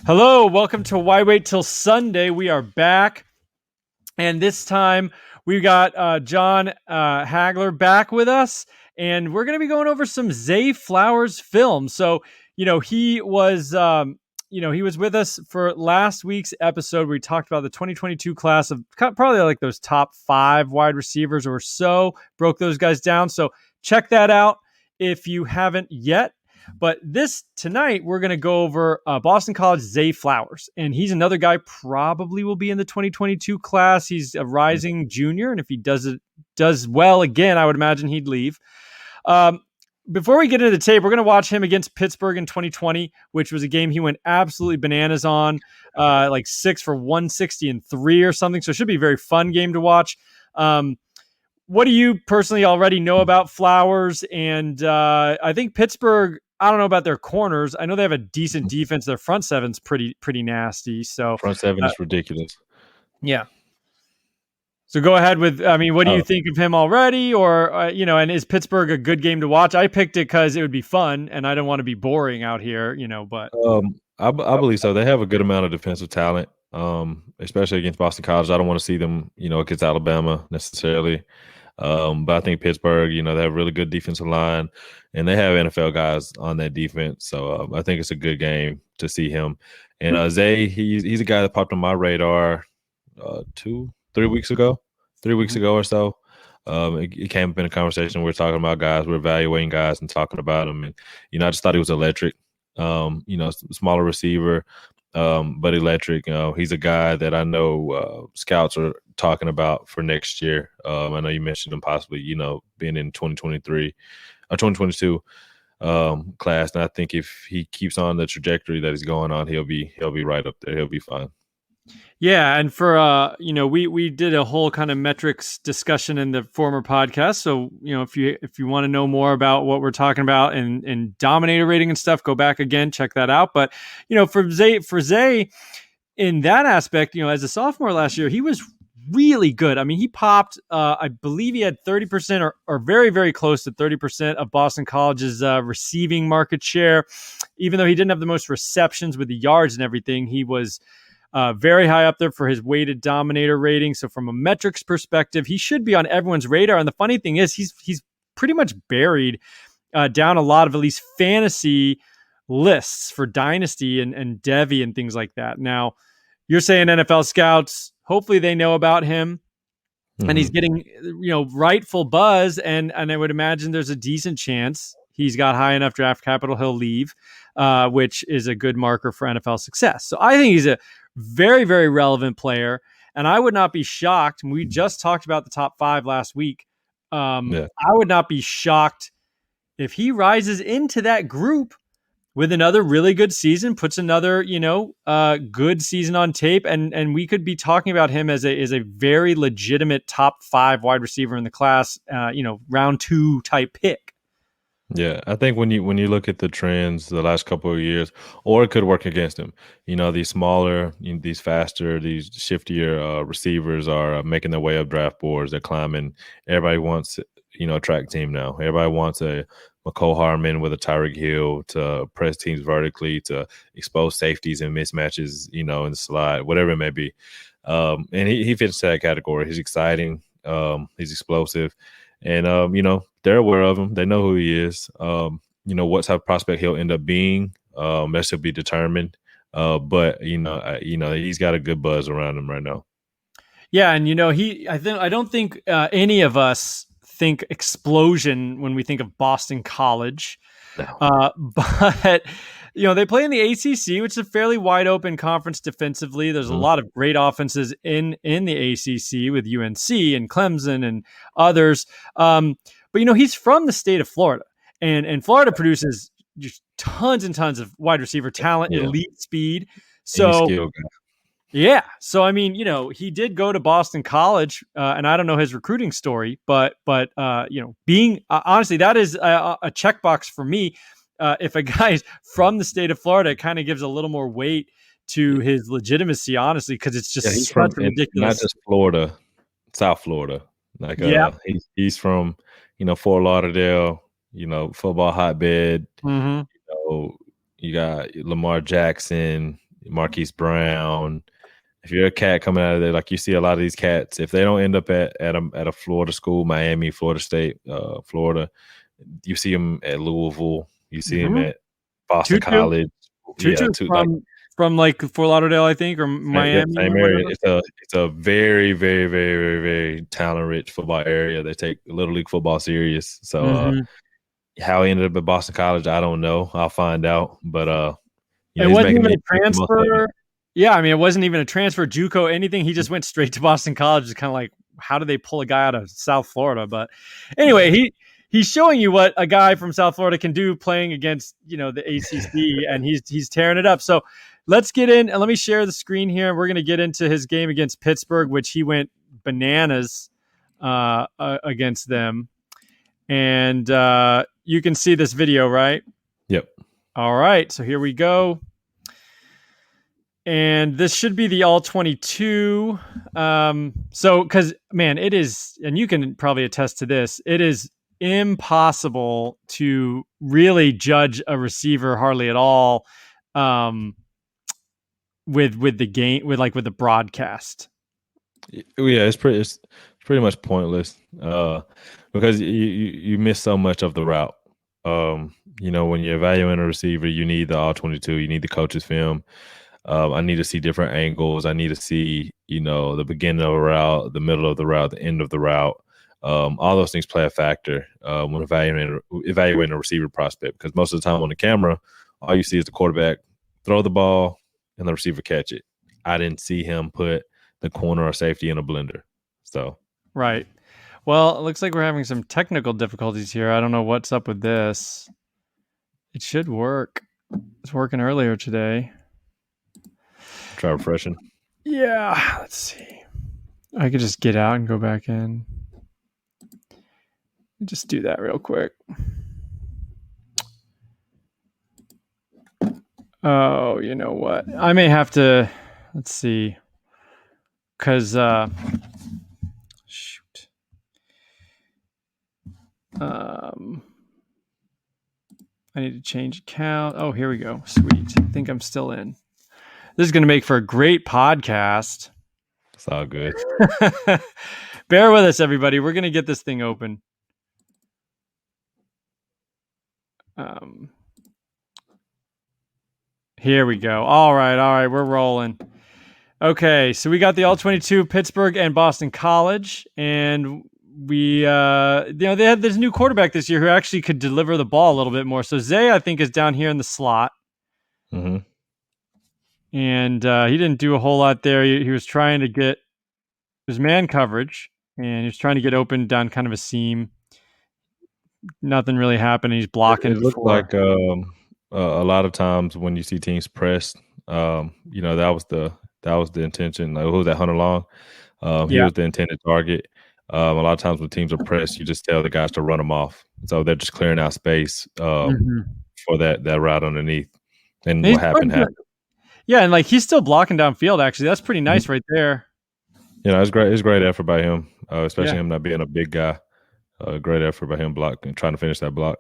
Hello, welcome to Why Wait Till Sunday. We are back, and this time we got Jon Hagler back with us, and we're going to be going over some Zay Flowers film. So, he was, he was with us for last week's episode where we talked about the 2022 class of probably like those top 5 wide receivers or so, broke those guys down. So check that out if you haven't yet. But tonight, we're going to go over Boston College Zay Flowers. And he's another guy probably will be in the 2022 class. He's a rising junior. And if he does well again, I would imagine he'd leave. Before we get into the tape, we're going to watch him against Pittsburgh in 2020, which was a game he went absolutely bananas on, like 6 for 160 and 3 or something. So it should be a very fun game to watch. What do you personally already know about Flowers? And I think Pittsburgh, I don't know about their corners. I know they have a decent defense. Their front seven's pretty nasty. So front seven is ridiculous. Yeah. So go ahead with, what do you think of him already? Or, and is Pittsburgh a good game to watch? I picked it because it would be fun and I don't want to be boring out here, but. I believe so. They have a good amount of defensive talent, especially against Boston College. I don't want to see them, against Alabama necessarily. But I think Pittsburgh, they have a really good defensive line, and they have NFL guys on that defense. So I think it's a good game to see him. And Zay, he's a guy that popped on my radar 3 weeks ago or so. It came up in a conversation. We're talking about guys, we're evaluating guys and talking about them. And, I just thought he was electric. Smaller receiver, but electric. He's a guy that I know scouts are talking about for next year. I know you mentioned him possibly, being in 2023 or 2022 class. And I think if he keeps on the trajectory that he's going on, he'll be right up there. He'll be fine. Yeah, and for we did a whole kind of metrics discussion in the former podcast. So if you want to know more about what we're talking about and dominator rating and stuff, go back again, check that out. But for Zay in that aspect, as a sophomore last year, he was really good. I mean, he popped. I believe he had 30% or very, very close to 30% of Boston College's receiving market share. Even though he didn't have the most receptions with the yards and everything, he was very high up there for his weighted dominator rating. So from a metrics perspective, he should be on everyone's radar. And the funny thing is, he's pretty much buried down a lot of at least fantasy lists for Dynasty and Devy and things like that. Now, you're saying NFL scouts, hopefully they know about him. Mm-hmm. And he's getting, rightful buzz. And I would imagine there's a decent chance he's got high enough draft capital, he'll leave, which is a good marker for NFL success. So I think he's a very, very relevant player. And I would not be shocked. We just talked about the top 5 last week. I would not be shocked if he rises into that group with another really good season, puts another, good season on tape. And we could be talking about him as a very legitimate top 5 wide receiver in the class, round 2 type pick. Yeah, I think when you look at the trends the last couple of years, or it could work against him. These smaller, these faster, these shiftier receivers are making their way up draft boards. They're climbing. Everybody wants, a track team now. Everybody wants a McCole Harmon with a Tyreek Hill to press teams vertically, to expose safeties and mismatches, in the slide, whatever it may be. And he fits that category. He's exciting. He's explosive. And, they're aware of him. They know who he is. What type of prospect he'll end up being. That should be determined. But he's got a good buzz around him right now. Yeah, and I don't think any of us think explosion when we think of Boston College. No. But they play in the ACC, which is a fairly wide open conference defensively. There's a lot of great offenses in the ACC with UNC and Clemson and others. But he's from the state of Florida, and Florida produces just tons and tons of wide receiver talent, elite speed. So, yeah. So, he did go to Boston College, and I don't know his recruiting story, but being honestly, that is a checkbox for me. If a guy's from the state of Florida, it kind of gives a little more weight to his legitimacy, honestly, because it's just he's from ridiculous. Not just Florida, South Florida. He's from, Fort Lauderdale, football hotbed. Mm-hmm. You got Lamar Jackson, Marquise Brown. If you're a cat coming out of there, like you see a lot of these cats, if they don't end up at a Florida school, Miami, Florida State, Florida, you see them at Louisville, you see them Mm-hmm. at Boston Tutu. College. Yeah, Tutu from like Fort Lauderdale, I think, or yep, Miami same or area. whatever. It's a very, very, very, very, very talent rich football area. They take Little League football serious. So Mm-hmm. how he ended up at Boston College, I don't know. I'll find out. But It he's wasn't making even a the most of it. transfer. Yeah, I mean, it wasn't even a transfer, JUCO, anything. He just went straight to Boston College. It's kind of like, how did they pull a guy out of South Florida? But anyway, he's showing you what a guy from South Florida can do playing against the ACC, and he's tearing it up. So let's get in and let me share the screen here. We're going to get into his game against Pittsburgh, which he went bananas against them, and you can see this video, right? Yep. All right, so here we go. And this should be the all 22. So, because, man, it is, and you can probably attest to this, it is impossible to really judge a receiver hardly at all with the game, with the broadcast. Yeah, it's pretty much pointless because you miss so much of the route. When you're evaluating a receiver, you need the all 22, you need the coach's film. I need to see different angles. I need to see, the beginning of a route, the middle of the route, the end of the route. All those things play a factor when evaluating a receiver prospect, because most of the time on the camera, all you see is the quarterback throw the ball and the receiver catch it. I didn't see him put the corner or safety in a blender. So Right. Well, it looks like we're having some technical difficulties here. I don't know what's up with this. It should work. It's working earlier today. try refreshing. Yeah, let's see. I could just get out and go back in. Just do that real quick. Oh, you know what? I may have to, let's see. Because, shoot. I need to change account. Oh, here we go. Sweet. I think I'm still in. This is going to make for a great podcast. It's all good. Bear with us, everybody. We're going to get this thing open. Here we go. All right. We're rolling. Okay, so we got the all 22 Pittsburgh and Boston College, and we they had this new quarterback this year who actually could deliver the ball a little bit more. So Zay, I think, is down here in the slot. Mm-hmm. And he didn't do a whole lot there. He was trying to get his man coverage, and he was trying to get open down kind of a seam. Nothing really happened. He's blocking. It looked like a lot of times when you see teams press, that was the intention. Like, who was that, Hunter Long? He was the intended target. A lot of times when teams are pressed, you just tell the guys to run them off. So they're just clearing out space for that route underneath. And what happened. Yeah, and like he's still blocking downfield. Actually, that's pretty nice right there. It's great. It's great effort by him, especially him not being a big guy. Great effort by him blocking, trying to finish that block.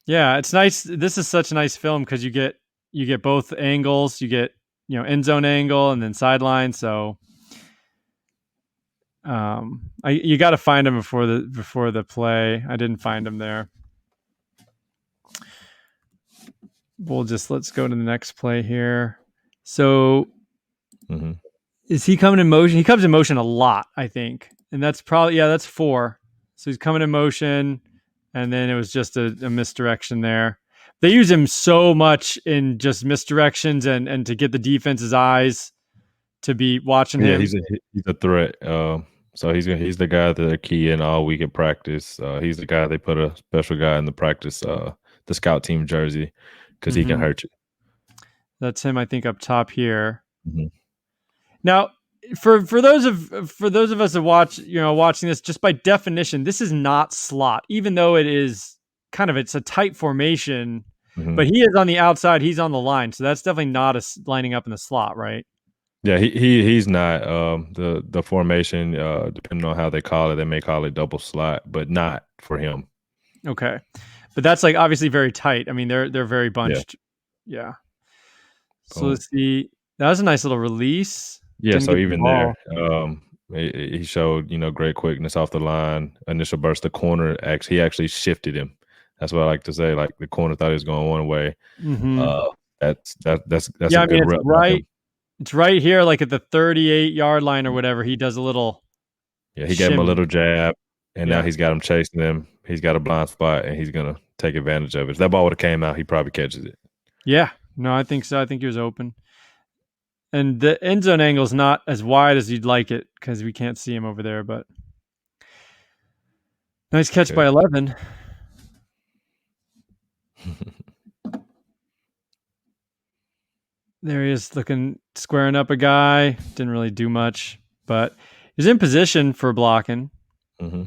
Yeah, it's nice. This is such a nice film because you get both angles. You get end zone angle and then sideline. So you got to find him before the play. I didn't find him there. Let's go to the next play here. So is he coming in motion? He comes in motion a lot, I think. And that's probably, that's 4. So he's coming in motion, and then it was just a misdirection there. They use him so much in just misdirections and to get the defense's eyes to be watching him. He's a threat. So he's the guy that they're keying all week at practice. He's the guy they put a special guy in the practice, the scout team jersey, because he can hurt you. That's him, I think, up top here. Now, for those of us that watching this, just by definition, this is not slot, even though it is it's a tight formation. But he is on the outside, he's on the line, so that's definitely not lining up in the slot, right? Yeah, he's not. The formation, depending on how they call it, they may call it double slot, but not for him. Okay, but that's obviously very tight. I mean, they're very bunched. Yeah. So let's see. That was a nice little release. Yeah, Didn't so get the even there, ball. he showed great quickness off the line, initial burst. The corner he actually shifted him. That's what I like to say. Like the corner thought he was going one way. Mm-hmm. Uh, that's Yeah, a I mean good rep by him. it's right here, like at the 38-yard line or whatever. He does a little Yeah, he gave him a shimmy. little jab, and now Yeah. he's got him chasing him. He's got a blind spot, and he's gonna take advantage of it. If that ball would have came out, he probably catches it. Yeah. No, I think so. I think he was open. And the end zone angle is not as wide as you'd like it because we can't see him over there, but nice catch Okay. by 11. There he is looking, squaring up a guy. Didn't really do much, but he's in position for blocking. Mm-hmm.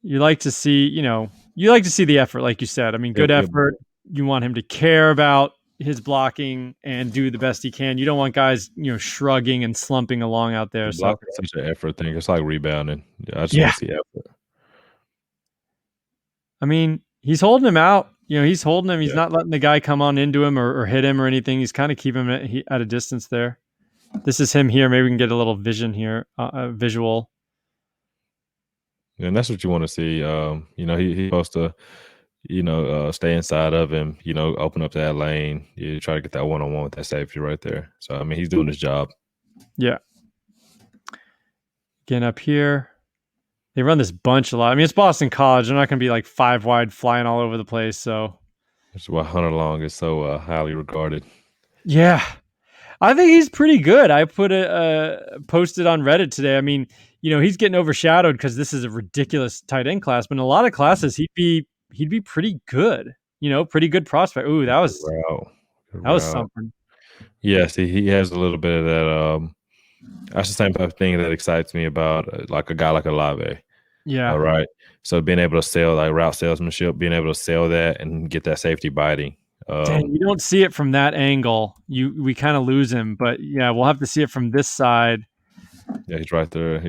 You like to see, you like to see the effort, like you said. I mean, good Yep. effort. You want him to care about his blocking and do the best he can. You don't want guys, shrugging and slumping along out there. The So, block is such an effort thing. It's like rebounding. I just yeah, want to see effort. I mean, he's holding him out. He's holding him. He's Yeah. not letting the guy come on into him or hit him or anything. He's kind of keeping him at a distance there. This is him here. Maybe we can get a little vision here, visual. And that's what you want to see. He's supposed to, stay inside of him, open up that lane. You try to get that one-on-one with that safety right there. So, I mean, he's doing his job. Yeah. Again, up here. They run this bunch a lot. I mean, it's Boston College. They're not going to be like 5 wide flying all over the place. So, That's why Hunter Long is so highly regarded. yeah. I think he's pretty good. I put posted on Reddit today. I mean, he's getting overshadowed because this is a ridiculous tight end class, but in a lot of classes he'd be pretty good. Pretty good prospect. Ooh, that was something. Yes, he has a little bit of that. That's the same type of thing that excites me about like a guy like Olave. Yeah. All right. So being able to sell like route salesmanship, being able to sell that and get that safety biting. Dang, you don't see it from that angle. We kind of lose him, but yeah, we'll have to see it from this side. Yeah, he's right there.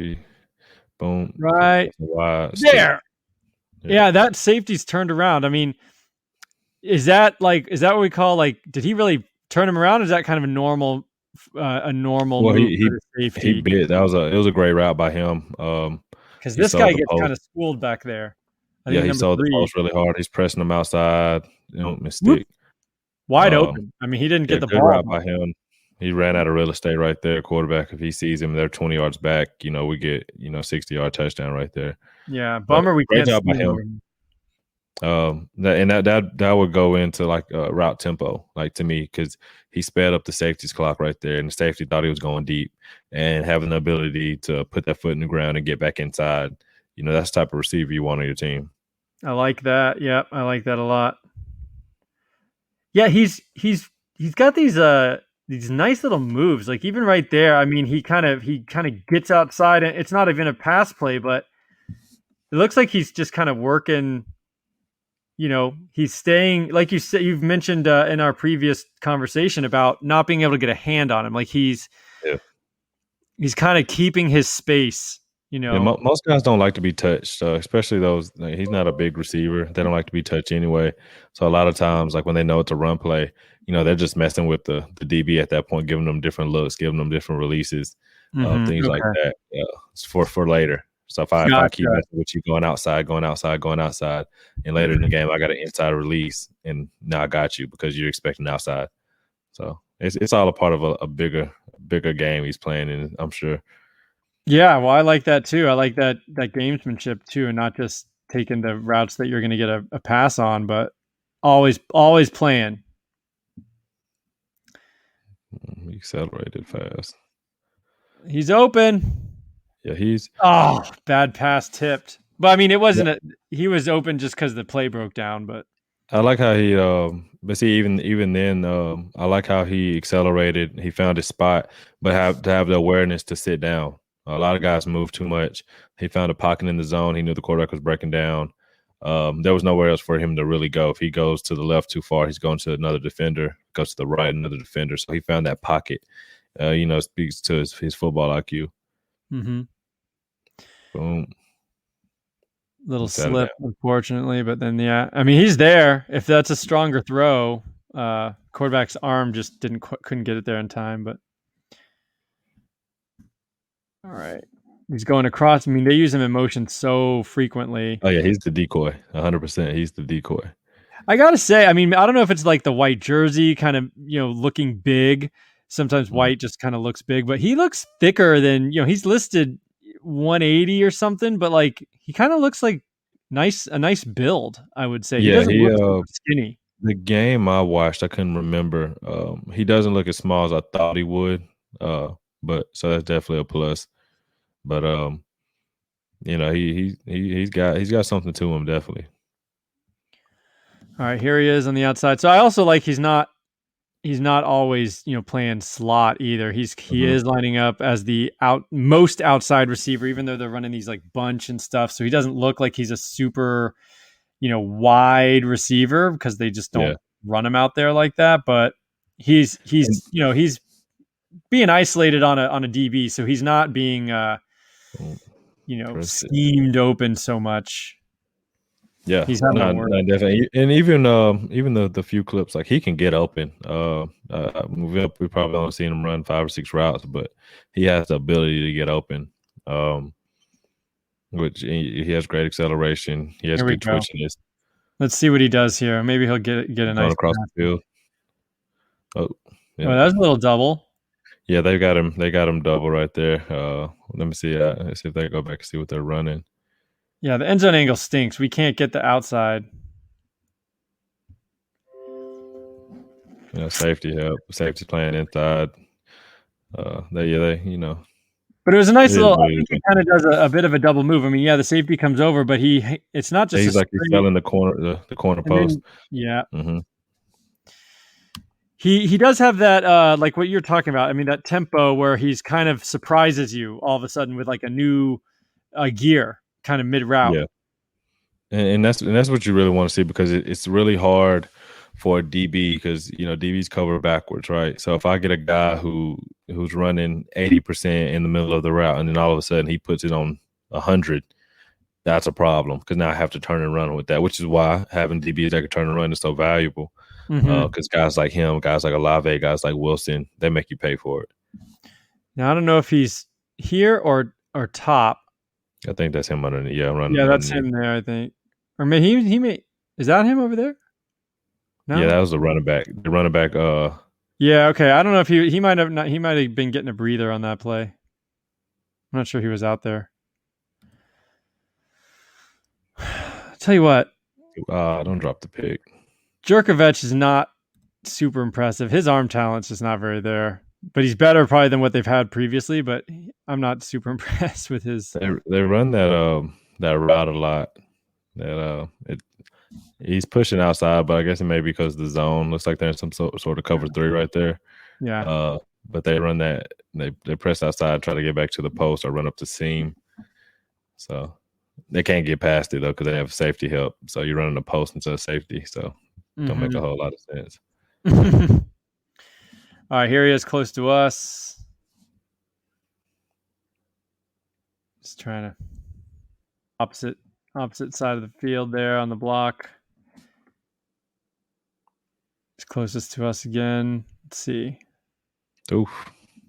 Boom. Right there. Yeah, that safety's turned around. I mean, is that what we call did he really turn him around? Or is that kind of a normal Well, move for the safety? he bit. It was a great route by him. Because this guy gets kind of schooled back there. Yeah, he saw the post really hard. He's pressing him outside. Mistake. Wide open. I mean, he didn't get the ball. Route by him. He ran out of real estate right there. Quarterback, if he sees him, they're 20 yards back. We get 60-yard touchdown right there. Yeah, bummer we can't. Great job by him. That would go into like route tempo, like to me, because he sped up the safety's clock right there, and the safety thought he was going deep, and having the ability to put that foot in the ground and get back inside. That's the type of receiver you want on your team. I like that. Yep, I like that a lot. Yeah, he's got these nice little moves. Like even right there, I mean, he kind of gets outside, and it's not even a pass play, but it looks like he's just kind of working. He's staying, like you said, you've mentioned in our previous conversation about not being able to get a hand on him. Like he's kind of keeping his space. Yeah, most guys don't like to be touched, especially those. He's not a big receiver; they don't like to be touched anyway. So a lot of times, like when they know it's a run play, they're just messing with the DB at that point, giving them different looks, giving them different releases, things like that. Yeah, it's for later. So if I keep messing with you, going outside, and later in the game I got an inside release, and now I got you because you're expecting outside. So it's all a part of a bigger game he's playing, and I'm sure. Yeah, well, I like that too. I like that gamesmanship too, and not just taking the routes that you're going to get a pass on, but always playing. He accelerated fast. He's open. Yeah, bad pass tipped. But I mean, it wasn't he was open just because the play broke down. But I like how he. But see, even then, I like how he accelerated. He found his spot, but have the awareness to sit down. A lot of guys move too much. He found a pocket in the zone. He knew the quarterback was breaking down. There was nowhere else for him to really go. If he goes to the left too far, he's going to another defender. Goes to the right, another defender. So he found that pocket. Speaks to his football IQ. Mm-hmm. Boom. Little slip, unfortunately, but then I mean, he's there. If that's a stronger throw, Quarterback's arm just couldn't get it there in time. But all right, he's going across. I mean, they use him in motion so frequently. Oh yeah, he's the decoy. 100%. He's the decoy. I gotta say, I mean, I don't know if it's like the white jersey kind of, looking big. Sometimes Mhm. white just kind of looks big, but he looks thicker than, he's listed 180 or something, but like he kind of looks like a nice build, I would say. He Yeah, doesn't look super skinny. the game I watched, I couldn't remember. He doesn't look as small as I thought he would. But so that's definitely a plus. But he's got something to him definitely. All right, here he is on the outside. So I also like he's not always playing slot either. He Mhm. is lining up as the most outside receiver, even though they're running these like bunch and stuff. So he doesn't look like he's a super wide receiver because they just Yeah. don't run him out there like that. But And he's being isolated on a DB, so he's not being mm, press it. schemed open so much. Yeah, He's having to no, work. no, definitely. And even the few clips, like he can get open. We probably only seen him run 5 or 6 routes, but he has the ability to get open. Um, which he has great acceleration. He has Here we good go. twitchiness Let's see what he does here. Maybe he'll get a going nice across the pass. field. Oh, Oh, yeah, that was a little double. yeah. They got him. They got him double right there. Let me see. Let's see if they go back and see what they're running. Yeah, the end zone angle stinks. We can't get the outside. Safety help. Safety playing inside. But it was a nice It is little. what I it think is. he kind of does a bit of a double move. I mean, yeah, the safety comes over, but it's not just a He fell straight. in the corner, the corner And post. then yeah, Hmm. he does have that like what you're talking about. I mean, that tempo where he's kind of surprises you all of a sudden with like a new gear kind of mid route. Yeah, and that's what you really want to see because it's really hard for a DB because DBs cover backwards, right? So if I get a guy who's running 80% in the middle of the route and then all of a sudden he puts it on 100, that's a problem because now I have to turn and run with that, which is why having DBs that can turn and run is so valuable. Mm-hmm. Because guys like him, guys like Olave, guys like Wilson, they make you pay for it. Now I don't know if he's here or top. I think that's him underneath. Yeah, running Yeah, that's underneath. him there. I think, or maybe he may. Is that him over there? Yeah, No. that was the running back. The running back. Yeah. Okay. I don't know if he might have not. He might have been getting a breather on that play. I'm not sure he was out there. Tell you what, Don't drop the pick. Jerkovich is not super impressive. His arm talent's just not very there. But he's better probably than what they've had previously. But I'm not super impressed with his. They run that route a lot. He's pushing outside, but I guess it may be because the zone looks like they're in some sort of cover 3 right there. Yeah. But they run that they press outside, try to get back to the post or run up the seam. So they can't get past it though because they have safety help. So you're running the post instead of safety. So don't make a whole lot of sense. All right, here he is close to us. Just trying to opposite side of the field there on the block. He's closest to us again. Let's see. Oof.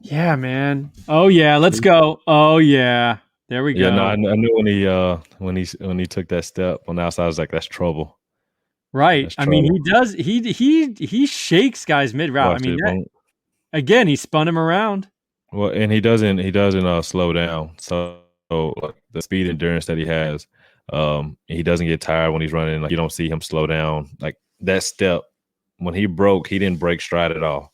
Yeah, man. Oh yeah, let's go. Oh yeah. There we Yeah, no, go. I knew when he took that step on the outside, I was like, that's trouble. Right. That's I mean, trouble. he does he shakes guys mid route. I Watch mean, it. again, he spun him around. Well, and he doesn't slow down. So like, the speed endurance that he has, he doesn't get tired when he's running. Like you don't see him slow down. Like that step when he broke, he didn't break stride at all.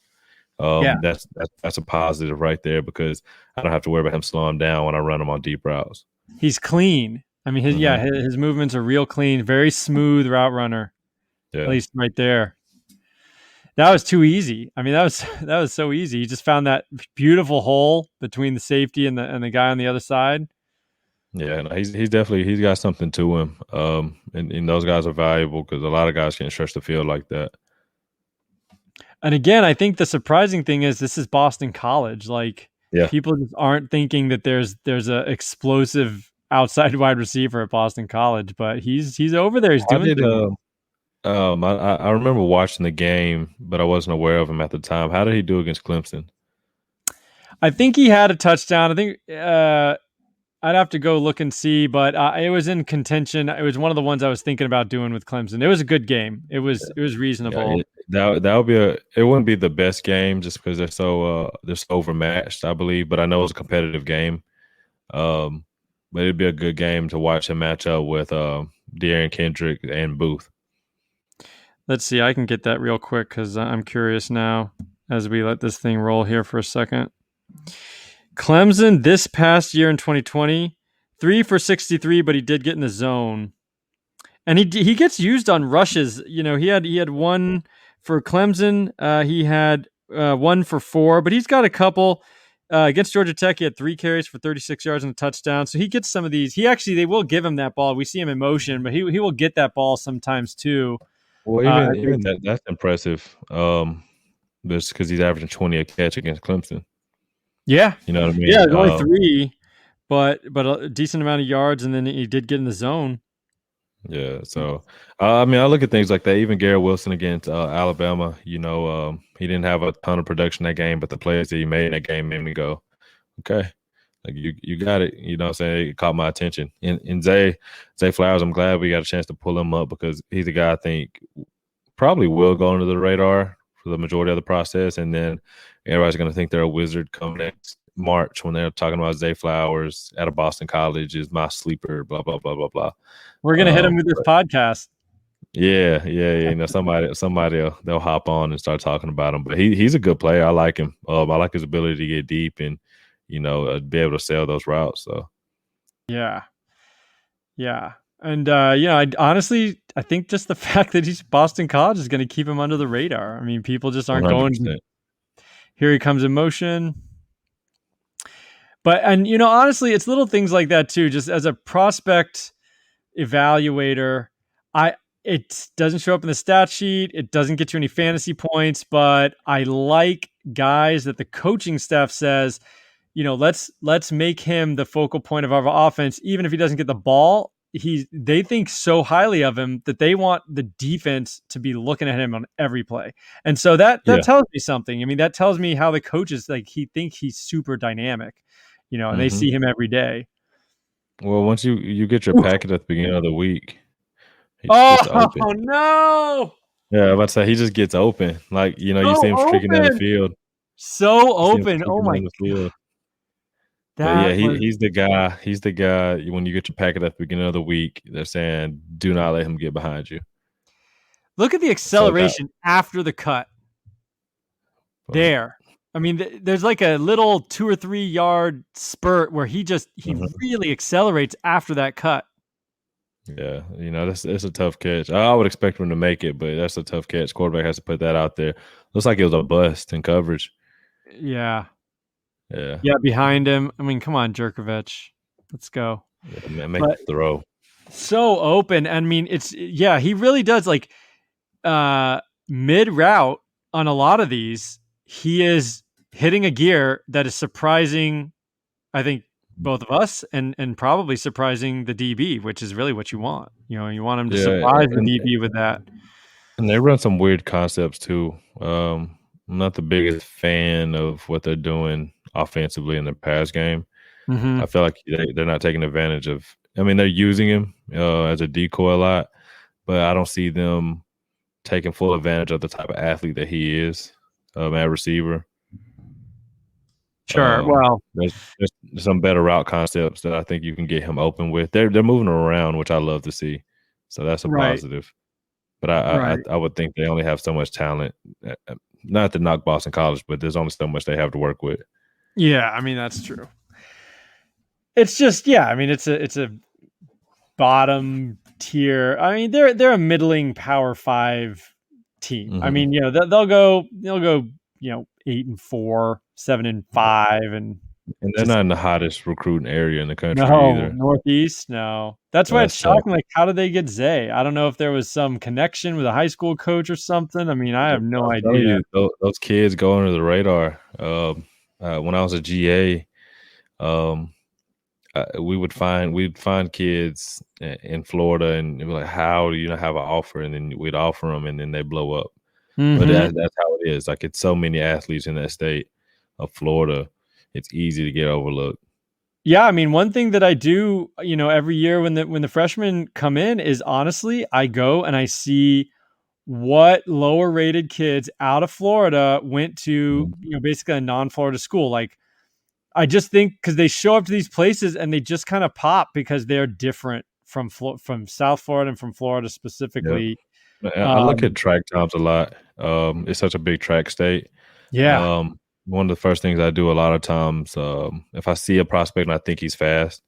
Yeah. That's a positive right there because I don't have to worry about him slowing down when I run him on deep routes. He's clean. I mean, his movements are real clean, very smooth route runner. At Yeah, least right there. That was too easy. I mean, that was so easy. He just found that beautiful hole between the safety and the guy on the other side. yeah. No, he's got something to him. And those guys are valuable because a lot of guys can't stretch the field like that. And again, I think the surprising thing is this is Boston College. Like Yeah, people just aren't thinking that there's a explosive outside wide receiver at Boston College, but he's over there. He's how doing did things. I remember watching the game, but I wasn't aware of him at the time. How did he do against Clemson? I think he had a touchdown. I think I'd have to go look and see, but it was in contention. It was one of the ones I was thinking about doing with Clemson. It was a good game. It was Yeah, reasonable. that would be a. It wouldn't be the best game just because they're so overmatched, I believe. But I know it's a competitive game. Um, but it'd be a good game to watch him match up with De'Aaron Kendrick and Booth. Let's see. I can get that real quick because I'm curious now as we let this thing roll here for a second. Clemson this past year in 2020, 3 for 63, but he did get in the zone, and he gets used on rushes. You know, he had one for Clemson. He had 1 for 4, but he's got a couple. Against Georgia Tech, he had 3 carries for 36 yards and a touchdown. So he gets some of these. They will give him that ball. We see him in motion, but he will get that ball sometimes too. Well, Uh, even that's impressive. Just because he's averaging 20 a catch against Clemson. yeah, You know what I yeah. mean? It's only 3, but a decent amount of yards, and then he did get in the zone. Yeah. So, I mean, I look at things like that. Even Garrett Wilson against Alabama, he didn't have a ton of production that game, but the plays that he made in that game made me go, okay, like you got it. You know what I'm saying? It caught my attention. And Zay Flowers, I'm glad we got a chance to pull him up because he's a guy I think probably will go under the radar for the majority of the process. And then everybody's going to think they're a wizard come next March when they're talking about Zay Flowers out of Boston College is my sleeper, blah, blah, blah, blah, blah. We're gonna hit him with this podcast. Yeah. You know, somebody they'll hop on and start talking about him. But he's a good player. I like him. I like his ability to get deep and be able to sell those routes. So Yeah, yeah, and I think just the fact that he's Boston College is going to keep him under the radar. I mean, people just aren't going. 100%. Here he comes in motion. But honestly, it's little things like that too. Just as a prospect evaluator, I it doesn't show up in the stat sheet. It doesn't get you any fantasy points, but I like guys that the coaching staff says, let's make him the focal point of our offense, even if he doesn't get the ball. They think so highly of him that they want the defense to be looking at him on every play. And so that Yeah. tells me something. I mean, that tells me how the coaches he think he's super dynamic, and they see him every day. Well, once you get your packet at the beginning of the week, he just gets Oh open. no! Yeah, I'm about to say he just gets open. Like, you So see him streaking down the open! field. So You see him open. Oh streaking my down the field. But yeah, that was he's the guy. He's the guy when you get your packet at the beginning of the week, they're saying, do not let him get behind you. Look at the So that acceleration after the cut. There. I mean, there's like a little 2 or 3 yard spurt where he really accelerates after that cut. Yeah, it's a tough catch. I would expect him to make it, but that's a tough catch. Quarterback has to put that out there. Looks like it was a bust in coverage. Yeah. Yeah. Yeah, behind him. I mean, come on, Jerkovich. Let's go. Yeah, man, make the throw. So open. I mean, he really does mid route on a lot of these. He is hitting a gear that is surprising, I think, both of us and probably surprising the DB, which is really what you want. You want him to surprise the DB with that. And they run some weird concepts too. I'm not the biggest fan of what they're doing offensively in the pass game. Mm-hmm. I feel like they're not taking advantage of. I mean, they're using him as a decoy a lot, but I don't see them taking full advantage of the type of athlete that he is at receiver. Sure. Well, there's some better route concepts that I think you can get him open with. They're moving around, which I love to see. So that's a positive. But I would think they only have so much talent. Not to knock Boston College, but there's only so much they have to work with. Yeah, I mean that's true. It's just I mean it's a bottom tier. I mean they're a middling Power 5 team. Mm-hmm. I mean they'll go 8-4, 7-5, and they're not in the hottest recruiting area in the country either. Northeast, no. That's why it's shocking. Like, how did they get Zay? I don't know if there was some connection with a high school coach or something. I mean, I have no idea. Those kids go under the radar. When I was a GA, we'd find kids in Florida, and we're like, how do you not have an offer? And then we'd offer them, and then they blow up. But Hmm. that's how it is. Like, it's so many athletes in that state of Florida. It's easy to get overlooked. Yeah, I mean, one thing that I do, every year when the freshmen come in is honestly, I go and I see what lower rated kids out of Florida went to, Mhm. basically a non-Florida school. Like, I just think because they show up to these places and they just kind of pop because they're different from South Florida and from Florida Yeah. specifically. I look at Um, track times a lot. It's such a big track state. yeah, Um, One of the first things I do a lot of times, if I see a prospect and I think he's fast,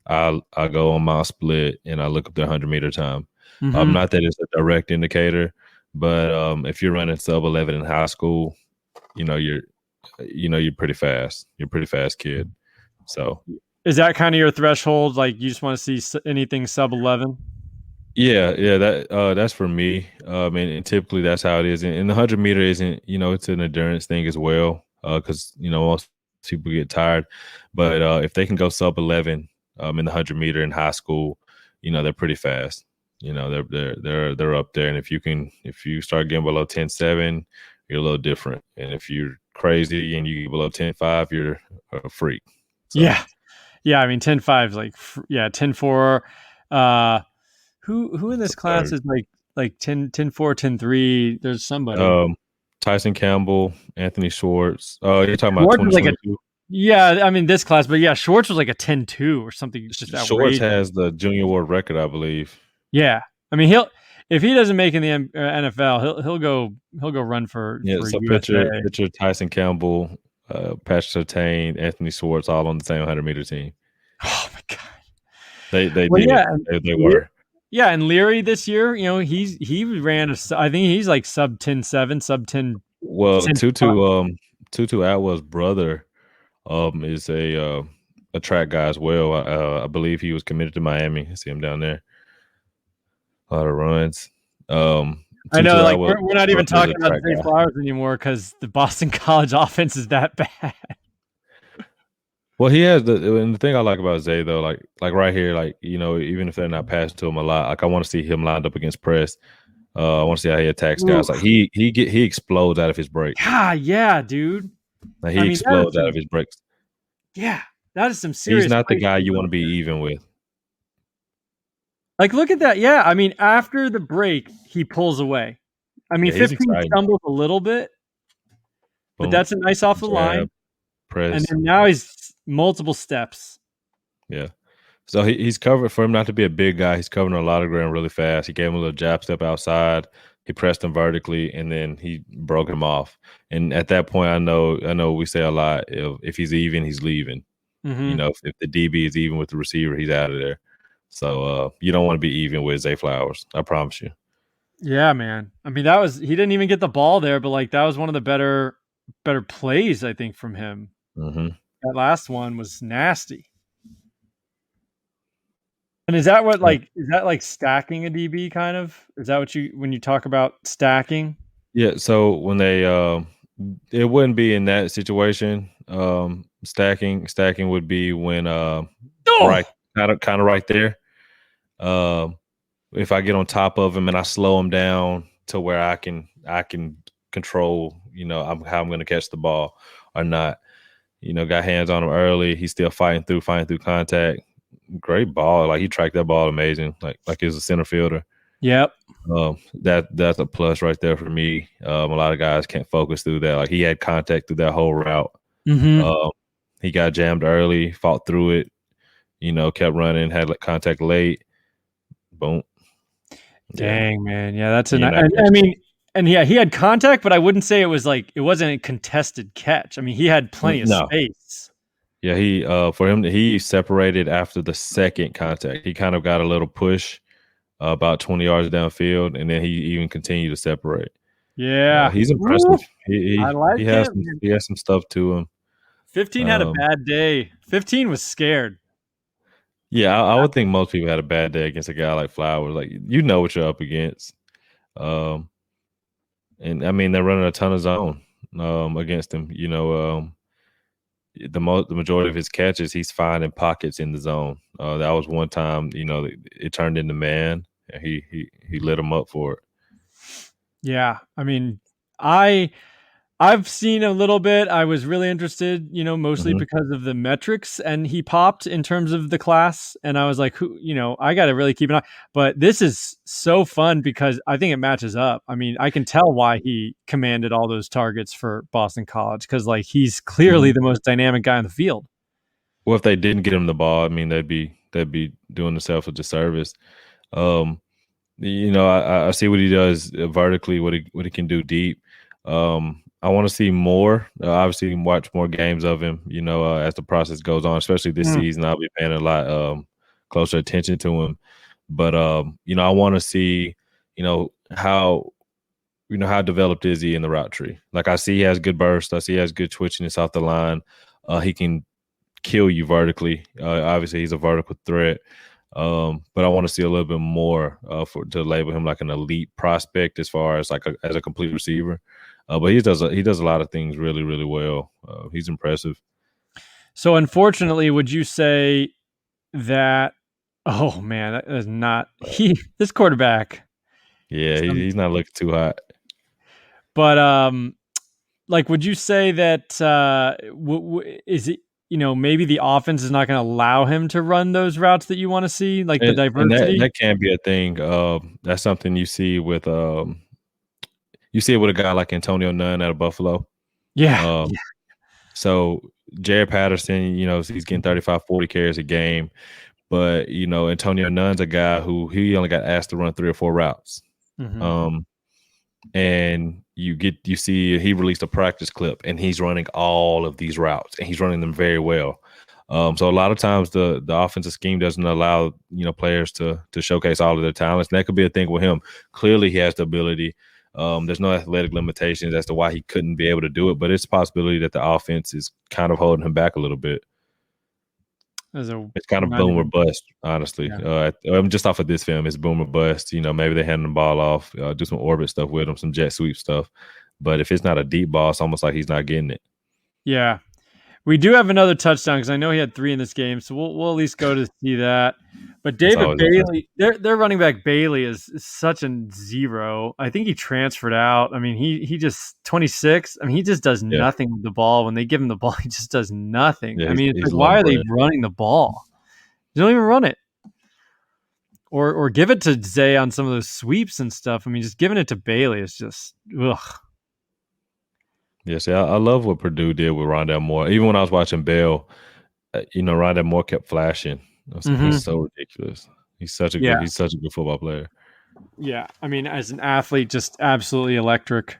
I go on my split and I look up their 100-meter time. hmm, Not that it's a direct indicator, but if you're running sub 11 in high school, you know you're you're pretty fast. You're a pretty fast kid. So is that kind of your threshold? Like, you just want to see anything sub 11? yeah, that's for me. And typically that's how it is. And the 100-meter isn't, it's an endurance thing as well. Because most people get tired, but if they can go sub 11, in the 100-meter in high school, they're pretty fast. They're up there. And if you start getting below 10.7, you're a little different. And if you're crazy and you get below 10.5, you're a freak. So Yeah, yeah. I mean, 10.5 is like, yeah, 10.4. Who in it's this class absurd. is like 10.4, 10.3? There's somebody. Um, Tyson Campbell, Anthony Schwartz. You're talking about Schwartz was like a 2022. Yeah, I mean this class, but yeah, Schwartz was like a 10.2 or something just Schwartz outrageous. has the junior world record, I believe. Yeah, I mean he'll if he doesn't make in the NFL, he'll go run Yeah, for so USA. picture Tyson Campbell, Patrick Surtain, Anthony Schwartz, all on the same 100-meter team. Oh my god. They Well, did. yeah, and They were. yeah, and Leary this year, he ran I think he's like sub 10.7, sub 10. Well, Tutu Atwell's brother is a track guy as well. I believe he was committed to Miami. I see him down there. A lot of runs. I know, Tutu like Atwell's we're not even brother is talking a about track Zay guy. Flowers anymore because the Boston College offense is that bad. Well, he has and the thing I like about Zay though, like right here, like even if they're not passing to him a lot, like I want to see him lined up against press. I want to see how he attacks guys. Like Oof. he explodes out of his breaks. Yeah, yeah, dude. Like I he mean, that is explodes out of some his breaks. yeah, that is some He's serious not the guy you placement. want to be even with. Like, look at that. Yeah, I mean, after the break, he pulls away. I mean, Yeah, he's 15 exciting. stumbles a little bit, but Boom, that's a nice off the jab, line. And press. then now he's multiple steps. Yeah. So he's covered for him not to be a big guy. He's covering a lot of ground really fast. He gave him a little jab step outside. He pressed him vertically, and then he broke him off. And at that point, I know we say a lot. If he's even, he's leaving. Hmm. If the DB is even with the receiver, he's out of there. So you don't want to be even with Zay Flowers. I promise you. Yeah, man. I mean, he didn't even get the ball there, but like that was one of the better plays I think from him. Hmm. That last one was nasty. And is that like stacking a DB kind of? Is that what when you talk about stacking? Yeah. So when they it wouldn't be in that situation. Stacking would be when right Oh, kind of right there. Um, if I get on top of him and I slow him down to where I can control, how I'm going to catch the ball or not. Got hands on him early. He's still fighting through contact. Great ball. Like he tracked that ball amazing. Like he was a center fielder. yep. That's a plus right there for me. A lot of guys can't focus through that. Like he had contact through that whole route. Hmm. Um, he got jammed early, fought through it. Kept running, had contact late. Boom. Yeah, Dang, man. Yeah, that's you're not and I catching. mean, and yeah, he had contact, but I wouldn't say it wasn't a contested catch. I mean, he had plenty of No. space. Yeah, he separated after the second contact. He kind of got a little push about 20 yards downfield, and then he even continued to separate. Yeah. He's Ooh, impressive. I He like has him. Man. he has some stuff to him. 15 had a Um, bad day. 15 was scared. yeah, I would think most people had a bad day against a guy like Flowers. Like what you're up against. Um, and I mean they're running a ton of zone against him. the majority of his catches, he's finding pockets in the zone. That was one time, it turned into man, and he lit him up for it. Yeah, I mean, I I've seen a little bit. I was really interested, mostly Hmm. because of the metrics, and he popped in terms of the class, and I was like, who, I got to really keep an eye. But this is so fun because I think it matches up. I mean, I can tell why he commanded all those targets for Boston College because like he's clearly Hmm. the most dynamic guy on the field. Well, if they didn't get him the ball, I mean, they'd be doing themselves a disservice. Um, I see what he does vertically, what he can do deep. I want to see more. Obviously, watch more games of him. As the process goes on, especially this Mm. season, I'll be paying a lot closer attention to him. But I want to see, how how developed is he in the route tree? Like I see he has good burst. I see he has good twitchiness off the line. He can kill you vertically. Obviously, he's a vertical threat. But I want to see a little bit more to label him like an elite prospect as far as like as a complete receiver. But he does a lot of things really really well. He's impressive. So, unfortunately, would you say that? Oh man, that is not he. This quarterback. Yeah, Some, he's not looking too hot. but like, would you say that is it? Maybe the offense is not going to allow him to run those routes that you want to see, like the And diversity. that can be a thing. That's something you see it with a guy like Antonio Nunn out of Buffalo. Yeah, Um, so Jared Patterson, he's getting 35, 40 carries a game. But Antonio Nunn's a guy who he only got asked to run 3 or 4 routes. hmm Um, and you see he released a practice clip, and he's running all of these routes, and he's running them very well. So a lot of times the offensive scheme doesn't allow players to showcase all of their talents. And that could be a thing with him. Clearly, he has the ability. There's no athletic limitations as to why he couldn't be able to do it, but it's a possibility that the offense is kind of holding him back a little bit. as a It's kind of not boom or even bust, honestly. yeah. Just off of this film, it's boom or bust. Maybe they hand the ball off, do some orbit stuff with him, some jet sweep stuff. But if it's not a deep ball, it's almost like he's not getting it. Yeah, we do have another touchdown because I know he had 3 in this game, so we'll at least go to see that. But It's David always interesting. Bailey, their running back Bailey is such a zero. I think he transferred out. I mean, he just 26. I mean, he just does Yeah, nothing with the ball. When they give him the ball, he just does nothing. yeah, I he's mean, it's he's like, low why are they bread. running the ball? They don't even run it, or give it to Zay on some of those sweeps and stuff. I mean, just giving it to Bailey is just ugh. Yeah, see, I love what Purdue did with Rondell Moore. Even when I was watching Bell, Rondell Moore kept flashing. I was like, he's hmm so ridiculous. He's such a Yeah, good football player. yeah. I mean, as an athlete, just absolutely electric.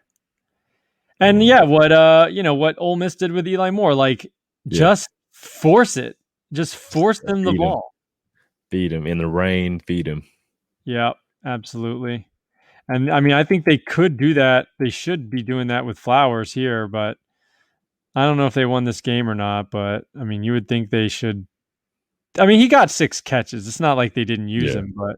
And Um, yeah, what Ole Miss did with Eli Moore, like yeah, just force it, just force them the feed him, ball. in the rain, feed him. Yeah, absolutely. And I mean, I think they could do that. They should be doing that with Flowers here, but I don't know if they won this game or not. But I mean, you would think they should. I mean, he got 6 catches. It's not like they didn't use Yeah, him, but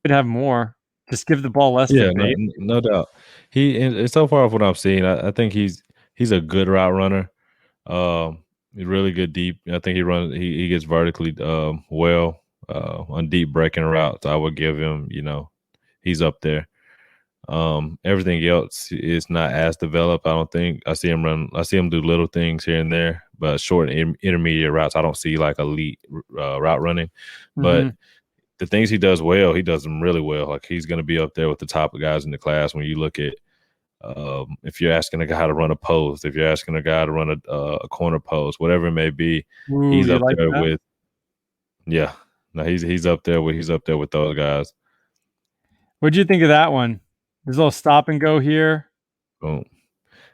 could have more. Just give the ball less to yeah, no, Bailey. no doubt. And so far off what I'm seeing, I think he's a good route runner. He's really good deep. I think he gets vertically well on deep breaking routes. I would give him, he's up there. Everything else is not as developed. I don't think I see him do little things here and there, but short and intermediate routes, I don't see like elite route running. But hmm the things he does well, he does them really well. Like he's going to be up there with the top of guys in the class when you look at if you're asking a guy to run a post, if you're asking a guy to run a corner post, whatever it may be, Ooh, he's you up like there that? with yeah. No, he's up there with those guys. What'd you think of that one? There's a little stop and go here. Boom.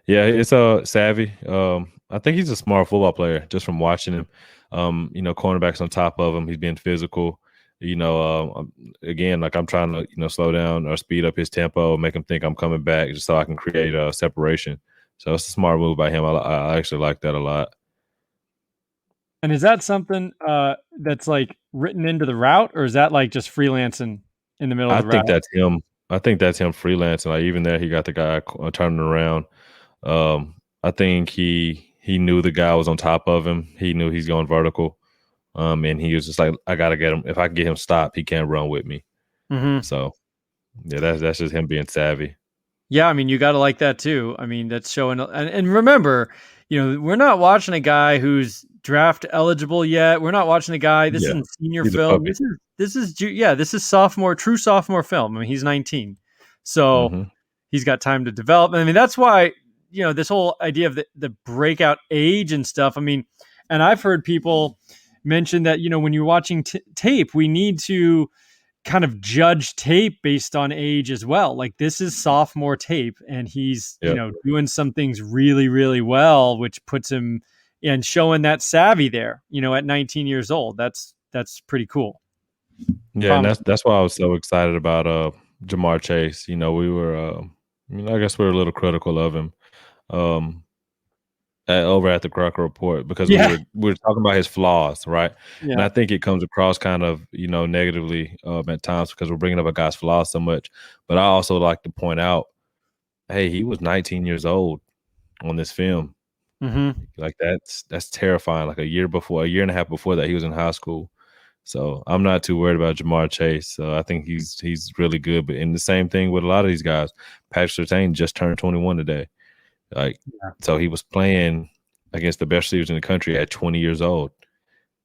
Yeah, it's savvy. I think he's a smart football player just from watching him. Cornerbacks on top of him. He's being physical. Again, like I'm trying to slow down or speed up his tempo, make him think I'm coming back, just so I can create a separation. So it's a smart move by him. I actually like that a lot. And is that something that's like written into the route, or is that like just freelancing in the middle of I the route? think that's him. I think that's him freelancing. Like even there, he got the guy turning around. I think he knew the guy was on top of him. He knew he's going vertical. And he was just like, I gotta get him. If I get him stopped, he can't run with me. Mm-hmm. So yeah, that's just him being savvy. Yeah, I mean, you got to like that too. I mean, that's showing. And remember, we're not watching a guy who's draft eligible yet. We're not watching a guy. This Yeah, isn't senior he's a film. puppy. This is sophomore, true sophomore film. I mean, he's 19, so Hmm. he's got time to develop. I mean, that's why this whole idea of the breakout age and stuff. I mean, and I've heard people mention that when you're watching tape, we need to kind of judge tape based on age as well. Like this is sophomore tape and he's, Yep. doing some things really, really well, which puts him and showing that savvy there, at 19 years old. That's pretty cool. Yeah, and Promise. that's why I was so excited about Jamar Chase. We were I guess we were a little critical of him um over at the Crocker Report because we Yeah. were talking about his flaws, right? And Yeah. I think it comes across kind of negatively at times because we're bringing up a guy's flaws so much. But I also like to point out, hey, he was 19 years old on this film. Mm-hmm. Like that's terrifying. Like a year and a half before that, he was in high school. So I'm not too worried about Jamar Chase. I think he's really good. But in the same thing with a lot of these guys, Patrick Surtain just turned 21 today. Like, Yeah. so he was playing against the best receivers in the country at 20 years old.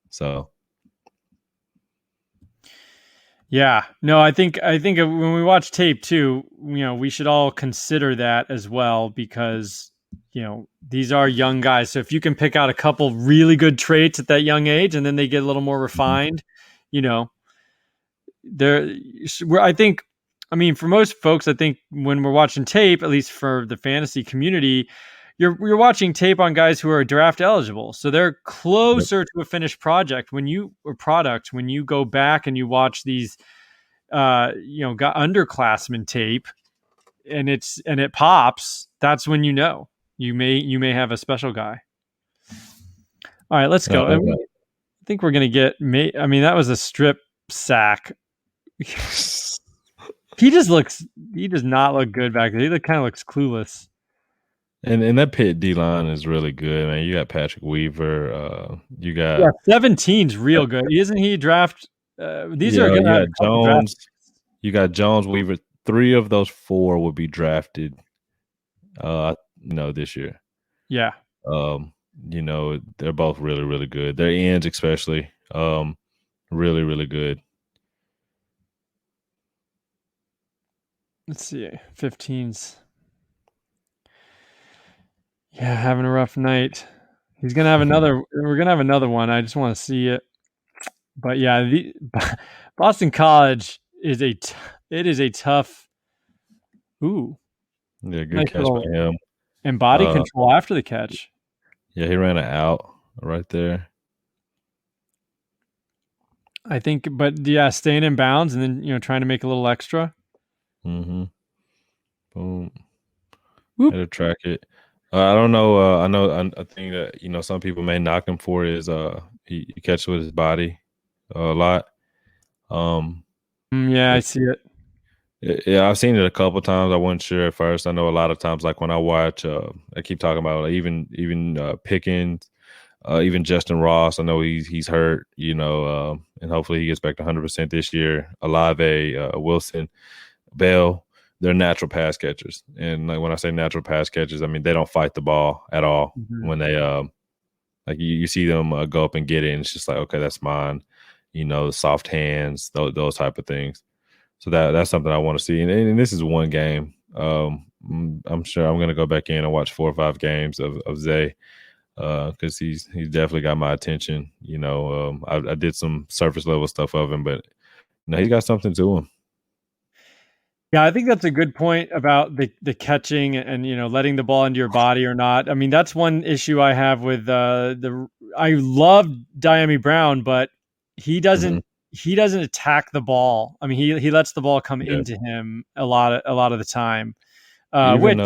So Yeah. No, I think when we watch tape too, we should all consider that as well because these are young guys. So if you can pick out a couple really good traits at that young age and then they get a little more refined, you know, there I think I mean for most folks I think when we're watching tape, at least for the fantasy community, you're watching tape on guys who are draft eligible. So they're yep. closer to a finished project when you go back and you watch these got underclassmen tape and it pops, that's when you may have a special guy. All right, let's go. I think we're gonna get. I mean, that was a strip sack. He does not look good back there. He kind of looks clueless. And that Pitt D line is really good, man. You got Patrick Weaver. You got 17's real good. Isn't he draft? These are you gonna have got a couple draft. Jones. You got Jones, Weaver. 3 of those 4 will be drafted. This year. Yeah. They're both really, really good. Their ends, especially, really, really good. Let's see, 15's. Yeah, having a rough night. He's gonna have another. We're gonna have another one. I just want to see it. But yeah, the Boston College is it is a tough. Ooh, Yeah, good nice catch little by him. and body control after the catch. Yeah, he ran it out right there. I think, but yeah, staying in bounds and then trying to make a little extra. Mm-hmm. Boom. Whoop. Had to track it. I don't know. I know. I think that some people may knock him for his he catches with his body a lot. Yeah, I see it. Yeah, I've seen it a couple times. I wasn't sure at first. I know a lot of times, like when I watch, I keep talking about like, even Pickens, even Justin Ross. I know he's hurt, and hopefully he gets back to 100% this year. Olave, Wilson, Bell, they're natural pass catchers, and like when I say natural pass catchers, I mean they don't fight the ball at all. Mm-hmm. When they like you see them go up and get it, and it's just like, okay, that's mine. The soft hands, those type of things. So that's something I want to see. And this is one game. I'm sure I'm going to go back in and watch 4 or 5 games of Zay because he's definitely got my attention. I did some surface level stuff of him, but he's got something to him. Yeah, I think that's a good point about the catching and letting the ball into your body or not. I mean, that's one issue I have with I love Diami Brown, but he doesn't attack the ball. I mean, he lets the ball come into him a lot of the time. Even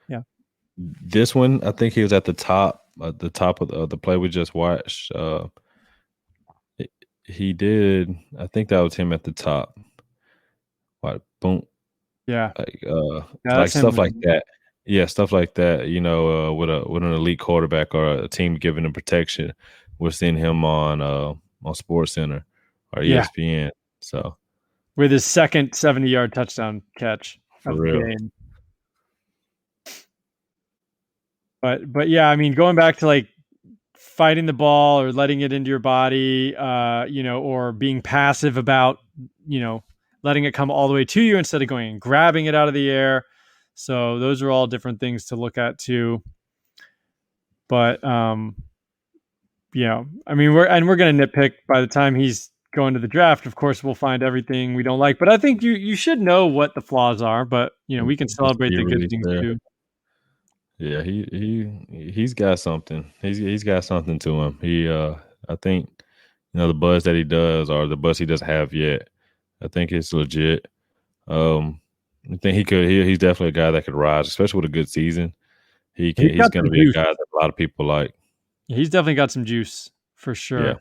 yeah, this one, I think he was at the top of the play we just watched. He did. I think that was him at the top. What boom? yeah, Like stuff like that. Yeah, stuff like that. With an elite quarterback or a team giving him protection, we're seeing him on Sports Center or Yeah, ESPN. So with his second 70-yard touchdown catch for of the real, game. But yeah, I mean, going back to like fighting the ball or letting it into your body, or being passive about, letting it come all the way to you instead of going and grabbing it out of the air. So those are all different things to look at too. But I mean, we're going to nitpick by the time he's going to the draft. Of course, we'll find everything we don't like, but I think you should know what the flaws are. But we can just celebrate be the good really things fair. too. Yeah, he's got something. He's got something to him. I think the buzz that he does or the buzz he doesn't have yet. I think it's legit. I think he's definitely a guy that could rise, especially with a good season. He's He's got going some to be a juice. guy that a lot of people like. He's definitely got some juice for Yeah. sure.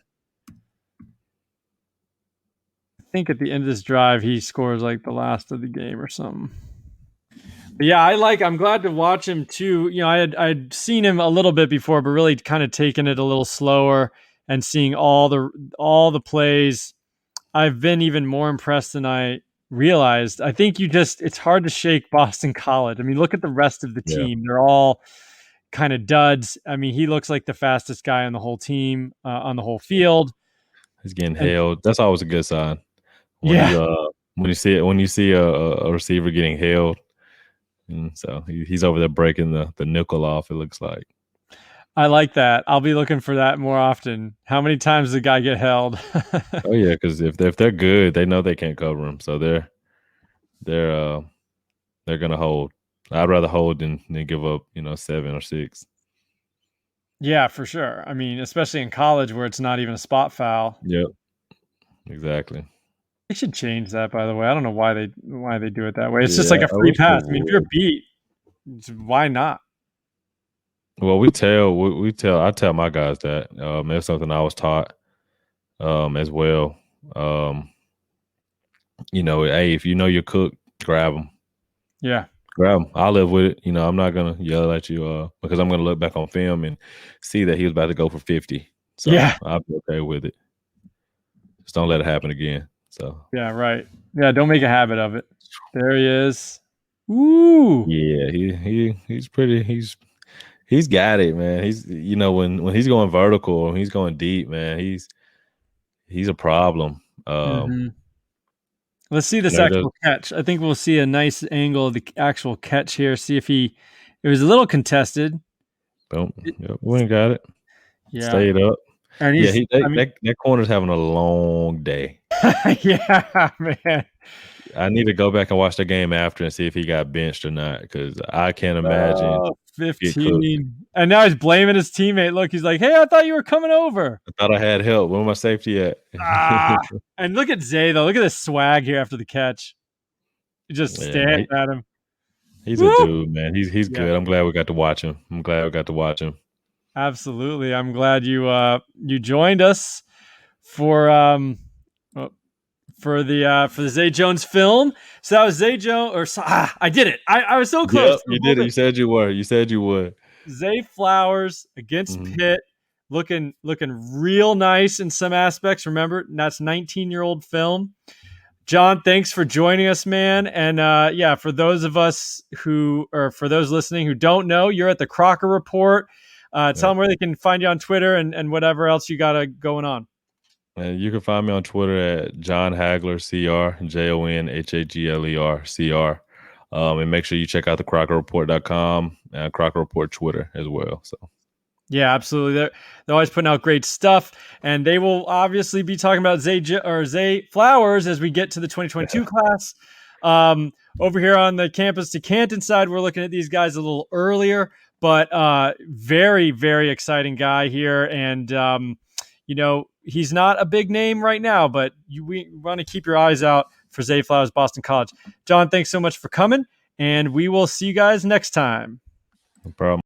I think at the end of this drive, he scores like the last of the game or something. But yeah, I'm glad to watch him too. I'd seen him a little bit before, but really kind of taking it a little slower and seeing all the plays. I've been even more impressed than I realized. I think it's hard to shake Boston College. I mean, look at the rest of the Yeah. team. They're all kind of duds. I mean, he looks like the fastest guy on the whole team, on the whole field. He's getting And held. That's always a good sign when yeah, you see a receiver getting held. And so he's over there breaking the nickel off. It looks like. I like that. I'll be looking for that more often. How many times did the guy get held? Oh yeah, because if they're good, they know they can't cover him, so they're they're gonna hold. I'd rather hold than give up 7 or 6. Yeah, for sure. I mean, especially in college where it's not even a spot foul. Yep, exactly. They should change that, by the way. I don't know why they do it that way. It's just like Yeah, a I free wish they pass. I mean, if you're would. beat, why not? Well, I tell my guys that it's something I was taught as well. Um, hey, if you know you're cooked, grab them. Yeah. Grab him. I'll live with it. I'm not gonna yell at you because I'm gonna look back on film and see that he was about to go for 50. So Yeah. I'll be okay with it. Just don't let it happen again. So Yeah, right. Yeah, don't make a habit of it. There he is. Ooh. yeah, he's pretty. He's got it, man. He's when he's going vertical or he's going deep, man. He's a problem. Mhm. Let's see I this know he does. actual catch. I think we'll see a nice angle of the actual catch here. See if it was a little contested. Don't. Yep, we ain't got it. Yeah. Stayed up. And Yeah, I mean, that corner's having a long day. yeah, man. I need to go back and watch the game after and see if he got benched or not because I can't imagine Oh, get cooked. 15. And now he's blaming his teammate. Look, he's like, hey, I thought you were coming over. I thought I had help. Where my safety at? Ah. And look at Zay, though. Look at this swag here after the catch. He just Yeah, staring at him. he's a Woo! dude, man. He's Yeah, good. I'm glad we got to watch him. I'm glad we got to watch him. absolutely. I'm glad you joined us for for the Zay Jones film. So that was Zay Jones, I did it. I was so close. Yep, you did it. You said you were. You said you would. Zay Flowers against Mhm. Pitt, looking real nice in some aspects. Remember, that's 19-year-old film. Jon, thanks for joining us, man. And yeah, for those listening who don't know, you're at the Crocker Report. Tell Yep. them where they can find you on Twitter and whatever else you got going on. And you can find me on Twitter at Jon Hagler CR, JonHagler CR. And make sure you check out the CrockerReport.com and Crocker Report Twitter as well. So Yeah, absolutely. They're always putting out great stuff, and they will obviously be talking about Zay Flowers as we get to the 2022 class. Over here on the campus to Canton side, we're looking at these guys a little earlier, but very, very exciting guy here. And he's not a big name right now, but we want to keep your eyes out for Zay Flowers, Boston College. Jon, thanks so much for coming, and we will see you guys next time. no problem.